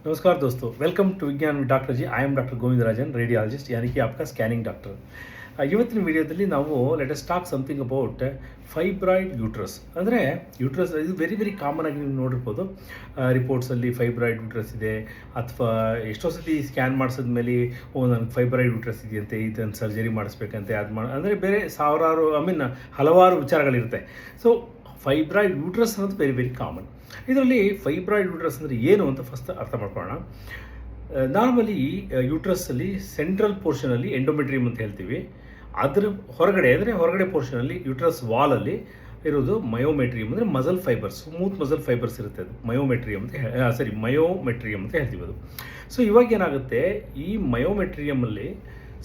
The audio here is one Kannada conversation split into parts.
नमस्कार दोस्तों, welcome to Vigyan with doctor ji. I am doctor Govindarajan, radiologist, यानी कि आपका ಸ್ಕ್ಯಾನಿಂಗ್ ಡಾಕ್ಟರ್. ಇವತ್ತಿನ ವಿಡಿಯೋದಲ್ಲಿ ನಾವು let us talk something about fibroid uterus. ಅಂದರೆ ಯೂಟ್ರಸ್ ಇದು ವೆರಿ ಕಾಮನ್ ಆಗಿ ನೀವು ನೋಡಿರ್ಬೋದು. ರಿಪೋರ್ಟ್ಸಲ್ಲಿ ಫೈಬ್ರಾಯ್ಡ್ ಯೂಟ್ರಸ್ ಇದೆ, ಅಥವಾ ಎಷ್ಟೋ ಸತಿ ಸ್ಕ್ಯಾನ್ ಮಾಡಿಸಿದ್ಮೇಲೆ ನನಗೆ ಫೈಬ್ರಾಯ್ಡ್ ಯೂಟ್ರಸ್ ಇದೆಯಂತೆ, ಇದನ್ನು ಸರ್ಜರಿ ಮಾಡಿಸ್ಬೇಕಂತೆ, ಅಂದರೆ ಬೇರೆ ಸಾವಿರಾರು ಹಲವಾರು ವಿಚಾರಗಳಿರುತ್ತೆ. ಸೊ ಫೈಬ್ರಾಯ್ಡ್ ಯೂಟ್ರಸ್ ಅನ್ನೋದು ವೆರಿ ಕಾಮನ್. ಇದರಲ್ಲಿ ಫೈಬ್ರಾಯ್ಡ್ ಯೂಟ್ರಸ್ ಅಂದರೆ ಏನು ಅಂತ ಫಸ್ಟ್ ಅರ್ಥ ಮಾಡ್ಕೊಳ್ಳೋಣ. ನಾರ್ಮಲಿ ಯೂಟ್ರಸ್ಸಲ್ಲಿ ಸೆಂಟ್ರಲ್ ಪೋರ್ಷನಲ್ಲಿ ಎಂಡೋಮೆಟ್ರಿಯಮ್ ಅಂತ ಹೇಳ್ತೀವಿ. ಅದರ ಹೊರಗಡೆ ಪೋರ್ಷನಲ್ಲಿ ಯೂಟ್ರಸ್ ವಾಲಲ್ಲಿ ಇರೋದು ಮಯೋಮೆಟ್ರಿಯಮ್, ಅಂದರೆ muscle fibres, smooth muscle fibres ಇರುತ್ತೆ. ಅದು ಮಯೋಮೆಟ್ರಿಯಮ್ ಅಂತ ಹೇಳ್ತೀವಿ ಅದು. ಸೊ ಇವಾಗ ಏನಾಗುತ್ತೆ, ಈ ಮಯೋಮೆಟ್ರಿಯಮಲ್ಲಿ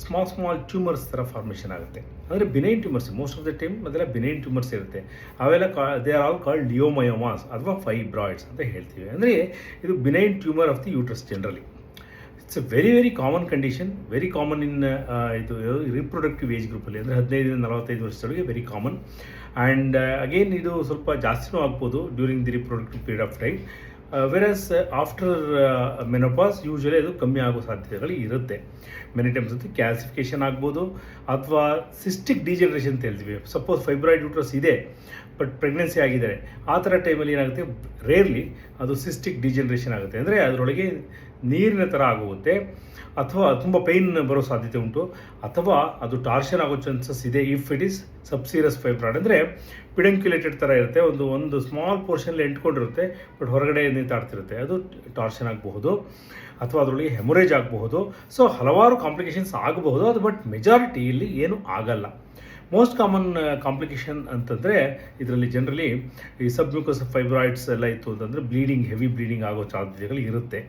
ಸ್ಮಾಲ್ ಟ್ಯೂಮರ್ಸ್ ಥರ ಫಾರ್ಮೇಷನ್ ಆಗುತ್ತೆ. ಅಂದರೆ benign tumours, most of the time ಅದೆಲ್ಲ ಬಿನೈನ್ ಟ್ಯೂಮರ್ಸ್ ಇರುತ್ತೆ. ಅವೆಲ್ಲ ದೇ ಆರ್ ಆಲ್ ಕಾಲ್ಡ್ ಲಿಯೋಮಯೋಮಾಸ್ ಅಥವಾ ಫೈಬ್ರಾಯ್ಡ್ಸ್ ಅಂತ ಹೇಳ್ತೀವಿ. ಅಂದರೆ ಇದು benign tumour of the uterus generally. It's A very common condition, very common in ಇದು ರಿಪ್ರೊಡಕ್ಟಿವ್ ಏಜ್ ಗ್ರೂಪಲ್ಲಿ, ಅಂದರೆ 15-45 ವರ್ಷದೊಳಗೆ ವೆರಿ ಕಾಮನ್. ಆ್ಯಂಡ್ ಅಗೇನ್ ಇದು ಸ್ವಲ್ಪ ಜಾಸ್ತಿನೂ ಆಗ್ಬೋದು during the reproductive period of time. Virus after menopause usually ಅದು ಕಮ್ಮಿ ಆಗೋ ಸಾಧ್ಯತೆಗಳು ಇರುತ್ತೆ. ಮೆನಿ ಟೈಮ್ಸ್ ಅದು ಕ್ಯಾಲ್ಸಿಫಿಕೇಷನ್ ಆಗ್ಬೋದು, ಅಥವಾ ಸಿಸ್ಟಿಕ್ ಡಿಜನರೇಷನ್ ಅಂತ ಹೇಳ್ತೀವಿ. ಸಪೋಸ್ ಫೈಬ್ರಾಯ್ಡ್ ಯೂಟ್ರಸ್ ಇದೆ ಬಟ್ ಪ್ರೆಗ್ನೆನ್ಸಿ ಆಗಿದ್ದಾರೆ, ಆ ಥರ ಟೈಮಲ್ಲಿ ಏನಾಗುತ್ತೆ, ರೇರ್ಲಿ ಅದು ಸಿಸ್ಟಿಕ್ ಡಿಜನರೇಷನ್ ಆಗುತ್ತೆ. ಅಂದರೆ ಅದರೊಳಗೆ ನೀರಿನ ಥರ ಆಗೋಗುತ್ತೆ, ಅಥವಾ ತುಂಬ ಪೇಯ್ನ್ ಬರೋ ಸಾಧ್ಯತೆ ಉಂಟು, ಅಥವಾ ಅದು ಟಾರ್ಷನ್ ಆಗೋ ಚಾನ್ಸಸ್ ಇದೆ ಇಫ್ ಇಟ್ ಈಸ್ ಸಬ್ಸೀರಿಯಸ್ ಫೈಬ್ರಾಯ್ಡ್. ಅಂದರೆ ಪಿಡಂಕ್ಯುಲೇಟೆಡ್ ಥರ ಇರುತ್ತೆ, ಒಂದು ಸ್ಮಾಲ್ ಪೋರ್ಷನಲ್ಲಿ ಎಂಟ್ಕೊಂಡಿರುತ್ತೆ ಬಟ್ ಹೊರಗಡೆ ನಿಂತಾಡ್ತಿರುತ್ತೆ, ಅದು ಟಾರ್ಷನ್ ಆಗಬಹುದು, ಅಥವಾ ಅದರೊಳಗೆ ಹೆಮೊರೇಜ್ ಆಗಬಹುದು. ಸೊ ಹಲವಾರು ಕಾಂಪ್ಲಿಕೇಶನ್ಸ್ ಆಗಬಹುದು ಅದು, ಬಟ್ ಮೆಜಾರಿಟಿಯಲ್ಲಿ ಏನು ಆಗಲ್ಲ. ಮೋಸ್ಟ್ ಕಾಮನ್ ಕಾಂಪ್ಲಿಕೇಶನ್ ಅಂತಂದರೆ ಇದರಲ್ಲಿ ಜನರಲಿ ಈ ಸಬ್ಮ್ಯೂಕಸ್ ಫೈಬ್ರಾಯ್ಡ್ಸ್ ಎಲ್ಲ ಇತ್ತು ಅಂತಂದರೆ ಹೆವಿ ಬ್ಲೀಡಿಂಗ್ ಆಗೋ ಸಾಧ್ಯತೆಗಳು ಇರುತ್ತೆ.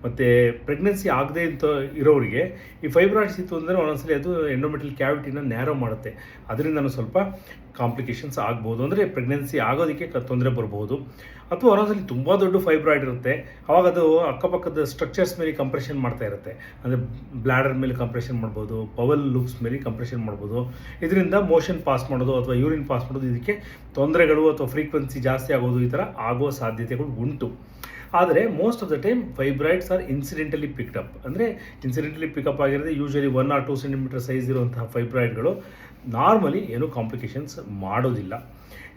ಮತ್ತು ಪ್ರೆಗ್ನೆನ್ಸಿ ಆಗದೆ ಅಂತ ಇರೋರಿಗೆ ಈ ಫೈಬ್ರಾಯ್ಡ್ಸ್ ಇತ್ತು ಅಂದರೆ ಒಂದೊಂದ್ಸಲಿ ಅದು ಎಂಡೋಮೆಟ್ರಿಯಲ್ ಕ್ಯಾವಿಟಿನ ನ್ಯಾರೋ ಮಾಡುತ್ತೆ, ಅದರಿಂದನೂ ಸ್ವಲ್ಪ ಕಾಂಪ್ಲಿಕೇಶನ್ಸ್ ಆಗ್ಬೋದು. ಅಂದರೆ ಪ್ರೆಗ್ನೆನ್ಸಿ ಆಗೋದಕ್ಕೆ ತೊಂದರೆ ಬರ್ಬೋದು. ಅಥವಾ ಒಂದೊಂದ್ಸಲಿ ತುಂಬ ದೊಡ್ಡ ಫೈಬ್ರಾಯ್ಡ್ ಇರುತ್ತೆ, ಆವಾಗ ಅದು ಅಕ್ಕಪಕ್ಕದ ಸ್ಟ್ರಕ್ಚರ್ಸ್ ಮೇಲೆ ಕಂಪ್ರೆಷನ್ ಮಾಡ್ತಾ ಇರುತ್ತೆ. ಅಂದರೆ ಬ್ಲ್ಯಾಡರ್ ಮೇಲೆ ಕಂಪ್ರೆಷನ್ ಮಾಡ್ಬೋದು, ಬವಲ್ ಲೂಪ್ಸ್ ಮೇಲೆ ಕಂಪ್ರೆಷನ್ ಮಾಡ್ಬೋದು. ಇದರಿಂದ ಮೋಷನ್ ಪಾಸ್ ಮಾಡೋದು ಅಥವಾ ಯೂರಿನ್ ಪಾಸ್ ಮಾಡೋದು, ಇದಕ್ಕೆ ತೊಂದರೆಗಳು ಅಥವಾ ಫ್ರೀಕ್ವೆನ್ಸಿ ಜಾಸ್ತಿ ಆಗೋದು, ಈ ಥರ ಆಗೋ ಸಾಧ್ಯತೆಗಳು ಉಂಟು. ಆದರೆ most of the time fibroids are incidentally picked up. ಅಂದರೆ ಇನ್ಸಿಡೆಂಟಲಿ ಪಿಕಪ್ ಆಗಿರೋದು ಯೂಶ್ವಲಿ 1 or 2 ಸೆಂಟಿಮೀಟರ್ ಸೈಜ್ ಇರುವಂತಹ ಫೈಬ್ರಾಯ್ಡ್ಗಳು ನಾರ್ಮಲಿ ಏನೂ ಕಾಂಪ್ಲಿಕೇಶನ್ಸ್ ಮಾಡೋದಿಲ್ಲ.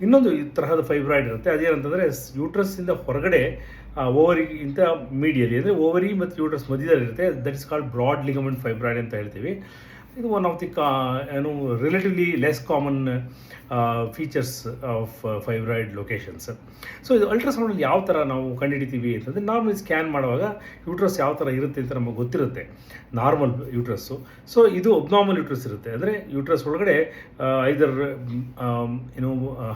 ಇನ್ನೊಂದು ಈ ತರಹದ ಫೈಬ್ರಾಯ್ಡ್ ಇರುತ್ತೆ, ಅದೇನಂತಂದರೆ ಯೂಟ್ರಸ್ಸಿಂದ ಹೊರಗಡೆ ಓವರಿಗಿಂತ ಮೀಡಿಯಲಿ, ಅಂದರೆ ಓವರಿ ಮತ್ತು ಯೂಟ್ರಸ್ ಮಧ್ಯದಲ್ಲಿ ಇರುತ್ತೆ. That is called broad ligament fibroid ಅಂತ ಹೇಳ್ತೀವಿ. ಇದು one of the relatively less common features of fibroid locations. So ಇದು ಅಲ್ಟ್ರಾಸೌಂಡಲ್ಲಿ ಯಾವ ಥರ ನಾವು ಕಂಡುಹಿಡಿತೀವಿ ಅಂತಂದರೆ, ನಾರ್ಮಲ್ ಸ್ಕ್ಯಾನ್ ಮಾಡುವಾಗ ಯೂಟ್ರಸ್ ಯಾವ ಥರ ಇರುತ್ತೆ ಅಂತ ನಮಗೆ ಗೊತ್ತಿರುತ್ತೆ, ನಾರ್ಮಲ್ ಯೂಟ್ರಸ್ಸು. ಸೊ ಇದು ಅಬ್ನಾರ್ಮಲ್ ಯೂಟ್ರಸ್ ಇರುತ್ತೆ, ಅಂದರೆ ಯೂಟ್ರಸ್ ಒಳಗಡೆ ಐದರ್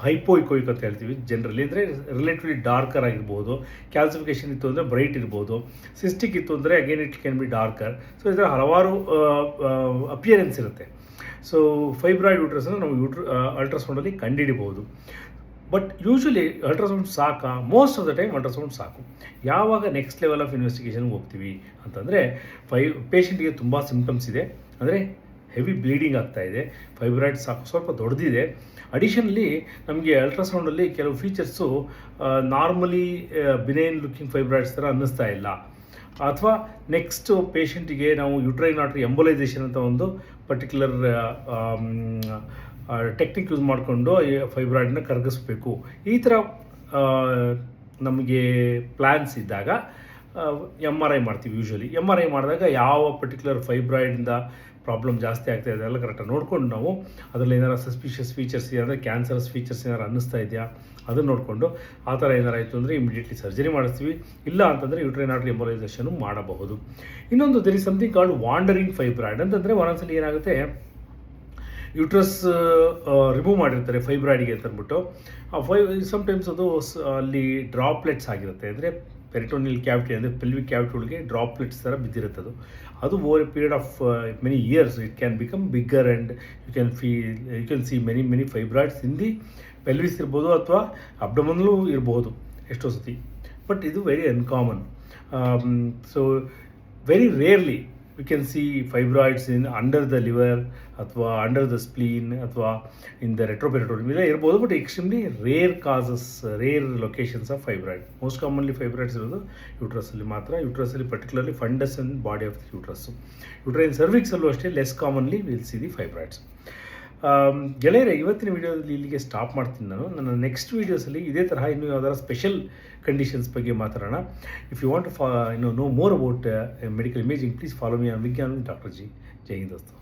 ಹೈಪೋಇಕೋಯಿಕ್ ಅಂತ ಹೇಳ್ತೀವಿ ಜನರಲಿ, ಅಂದರೆ ರಿಲೇಟಿವ್ಲಿ ಡಾರ್ಕರ್ ಆಗಿರ್ಬೋದು. ಕ್ಯಾಲ್ಸಿಫಿಕೇಷನ್ ಇತ್ತು ಅಂದರೆ ಬ್ರೈಟ್ ಇರ್ಬೋದು. ಸಿಸ್ಟಿಕ್ ಇತ್ತು ಅಂದರೆ again it can be darker. So ಇದರ ಹಲವಾರು ಅಪಿಯರೆನ್ಸ್ ಇರುತ್ತೆ. ಸೊ ಫೈಬ್ರಾಯ್ಡ್ ಯೂಟ್ರಸನ್ನು ನಾವು ಅಲ್ಟ್ರಾಸೌಂಡಲ್ಲಿ ಕಂಡುಹಿಡಿಬಹುದು. ಬಟ್ ಯೂಶ್ವಲಿ ಅಲ್ಟ್ರಾಸೌಂಡ್ ಸಾಕಾ? Most of the time ultrasound ಸಾಕು. ಯಾವಾಗ ನೆಕ್ಸ್ಟ್ ಲೆವೆಲ್ ಆಫ್ ಇನ್ವೆಸ್ಟಿಗೇಷನ್ಗೆ ಹೋಗ್ತೀವಿ ಅಂತಂದರೆ, ಪೇಷಂಟ್ಗೆ ತುಂಬ ಸಿಂಪ್ಟಮ್ಸ್ ಇದೆ, ಅಂದರೆ ಹೆವಿ ಬ್ಲೀಡಿಂಗ್ ಆಗ್ತಾ ಇದೆ, ಫೈಬ್ರಾಯ್ಡ್ ಸ್ವಲ್ಪ ದೊಡ್ಡದಿದೆ. ಅಡಿಷನ್ಲಿ ನಮಗೆ ಅಲ್ಟ್ರಾಸೌಂಡಲ್ಲಿ ಕೆಲವು features normally benign looking fibroids ಥರ ಅನ್ನಿಸ್ತಾ ಇಲ್ಲ. ಅಥವಾ ನೆಕ್ಸ್ಟು ಪೇಷಂಟಿಗೆ ನಾವು ಯುಟ್ರೈನ್ ಆರ್ಟರಿ ಎಂಬೋಲೈಸೇಷನ್ ಅಂತ ಒಂದು ಪರ್ಟಿಕ್ಯುಲರ್ ಟೆಕ್ನಿಕ್ ಯೂಸ್ ಮಾಡಿಕೊಂಡು ಈ ಫೈಬ್ರಾಯ್ಡನ್ನ ಕರಗಿಸ್ಬೇಕು. ಈ ಥರ ನಮಗೆ ಪ್ಲ್ಯಾನ್ಸ್ ಇದ್ದಾಗ MRI ಮಾಡ್ತೀವಿ. ಯೂಶ್ವಲಿ MRI ಮಾಡಿದಾಗ ಯಾವ ಪರ್ಟಿಕ್ಯುಲರ್ ಫೈಬ್ರಾಯ್ಡಿಂದ ಪ್ರಾಬ್ಲಮ್ ಜಾಸ್ತಿ ಆಗ್ತಾ ಇದೆ ಎಲ್ಲ ಕರೆಕ್ಟಾಗಿ ನೋಡ್ಕೊಂಡು, ನಾವು ಅದರಲ್ಲಿ ಏನಾರು ಸಸ್ಪಿಷಿಯಸ್ ಫೀಚರ್ಸ್ ಇದೆ ಅಂದರೆ ಕ್ಯಾನ್ಸರಸ್ ಫೀಚರ್ಸ್ ಏನಾರು ಅನ್ನಿಸ್ತಾ ಇದೆಯಾ ಅದನ್ನು ನೋಡಿಕೊಂಡು, ಆ ಥರ ಏನಾರು ಆಯಿತು ಅಂದರೆ ಇಮಿಡಿಯೇಟ್ಲಿ ಸರ್ಜರಿ ಮಾಡಿಸ್ತೀವಿ. ಇಲ್ಲ ಅಂತಂದರೆ ಯುಟ್ರೈನ್ ಆರ್ಟರಿ ಎಂಬೋಲೈಸೇಷನು ಮಾಡಬಹುದು. ಇನ್ನೊಂದು there is something called wandering fibroid ಅಂತಂದರೆ, ಒಂದೊಂದ್ಸಲಿ ಏನಾಗುತ್ತೆ, ಯೂಟ್ರಸ್ ರಿಮೂವ್ ಮಾಡಿರ್ತಾರೆ ಫೈಬ್ರಾಯ್ಡಿಗೆ ಅಂತ ಅಂದ್ಬಿಟ್ಟು, ಸಮ್ಟೈಮ್ಸ್ ಅದು ಅಲ್ಲಿ ಡ್ರಾಪ್ಲೆಟ್ಸ್ ಆಗಿರುತ್ತೆ. ಅಂದರೆ ಪೆರಿಟೋನಿಯಲ್ ಕ್ಯಾವಿಟಿ, ಅಂದರೆ ಪೆಲ್ವಿಕ್ ಕ್ಯಾವಿಟಿ ಒಳಗೆ ಡ್ರಾಪ್ಲೆಟ್ಸ್ ಥರ ಬಿದ್ದಿರುತ್ತೆ. ಅದು over a period of many years it can become bigger and you can see many fibroids in the pelvis ಇರ್ಬೋದು, ಅಥವಾ ಅಬ್ಡಮನ್ಲೂ ಇರಬಹುದು ಎಷ್ಟೋ ಸತಿ. ಬಟ್ ಇದು very uncommon. So very rarely we can see fibroids in under the liver ಅಥವಾ ಅಂಡರ್ ದ ಸ್ಪ್ಲೀನ್ ಅಥವಾ ಇನ್ ದ ರೆಟ್ರೋಪೆರಿಟೋರಿಯಂ ಇಲ್ಲ ಇರ್ಬೋದು. But extremely rare cases, rare locations of fibroid. Most commonly fibroids ಇರೋದು ಯೂಟ್ರಸಲ್ಲಿ ಮಾತ್ರ. ಯೂಟ್ರಸಲ್ಲಿ particularly fundus and body of the uterus. Uterine ಸರ್ವಿಕ್ಸಲ್ಲೂ ಅಷ್ಟೇ less commonly will see the fibroids. ಗೆಳೆಯರೆ, ಇವತ್ತಿನ ವೀಡಿಯೋದಲ್ಲಿ ಇಲ್ಲಿಗೆ ಸ್ಟಾಪ್ ಮಾಡ್ತೀನಿ ನಾನು. ನನ್ನ ನೆಕ್ಸ್ಟ್ ವೀಡಿಯೋಸಲ್ಲಿ ಇದೇ ತರಹ ಇನ್ನೂ ಯಾವ್ದಾರು ಸ್ಪೆಷಲ್ ಕಂಡೀಷನ್ಸ್ ಬಗ್ಗೆ ಮಾತಾಡೋಣ. If you want to know more about medical imaging, please follow me on Vigyan doctor ji. Jai Hind ದೋಸ್ತು.